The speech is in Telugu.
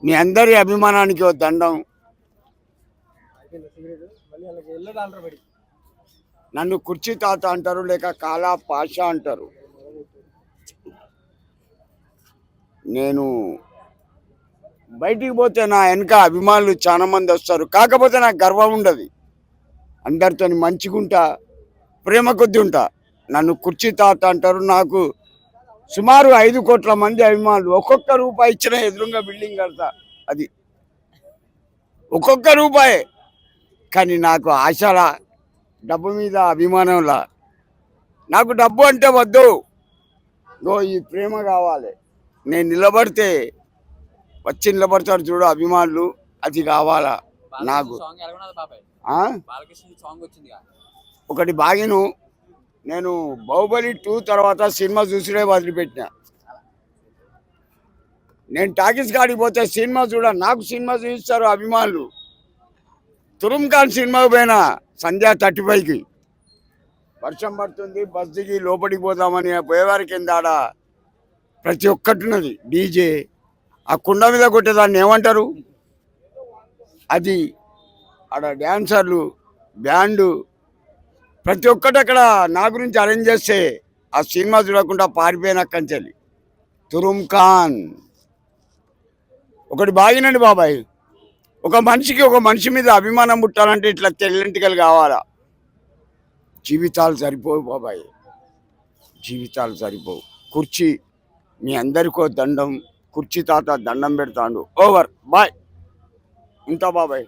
మీ అందరి అభిమానానికి ఓ దండం. నన్ను కుర్చీ తాత అంటారు, లేక కాలా పాషా అంటారు. నేను బయటికి పోతే నా వెనక అభిమానులు చాలా మంది వస్తారు. కాకపోతే నాకు గర్వం ఉండదు. అందరితో మంచిగుంటా, ప్రేమ కొద్ది ఉంటా. నన్ను కుర్చీ తాత అంటారు. నాకు సుమారు 5 కోట్ల మంది అభిమానులు. ఒక్కొక్క రూపాయి ఇచ్చిన ఎదురుగా బిల్డింగ్ కడతా. అది ఒక్కొక్క రూపాయి. కానీ నాకు ఆశల డబ్బు మీద అభిమానంలా. నాకు డబ్బు అంటే వద్దు, ఈ ప్రేమ కావాలి. నేను నిలబడితే వచ్చి నిలబడతారు చూడు అభిమానులు, అది కావాలా నాకు. ఒకటి బాగిను, నేను బాహుబలి 2 తర్వాత సినిమా చూసినే వదిలిపెట్టిన. నేను టాకీస్ కాడికి పోతే సినిమా నాకు సినిమా చూపిస్తారు అభిమానులు. తురుమ్ ఖాన్ సినిమాకి పోయినా సంధ్యా 35కి. వర్షం పడుతుంది, బస్ దిగి లోపలికి పోదామని పోయేవారి కింద ఆడ ప్రతి ఒక్కటి ఉన్నది. డీజే, ఆ కుండ మీద కొట్టేదాన్ని ఏమంటారు, అది ఆడ డ్యాన్సర్లు, బ్యాండు, ప్రతి ఒక్కటి అక్కడ నా గురించి అరేంజ్ చేస్తే ఆ సినిమా చూడకుండా పారిపోయిన కంచెలి. తురుమ్ ఖాన్ ఒకటి బాగినండి బాబాయ్. ఒక మనిషి మీద అభిమానం పుట్టాలంటే ఇట్లా తెల్లంటికలు కావాలా. జీవితాలు సరిపోవు బాబాయ్, జీవితాలు సరిపోవు. కుర్చీ మీ అందరికో దండం. కుర్చీ తాత దండం పెడతాడు. Over bye. ఉంటా బాబాయ్.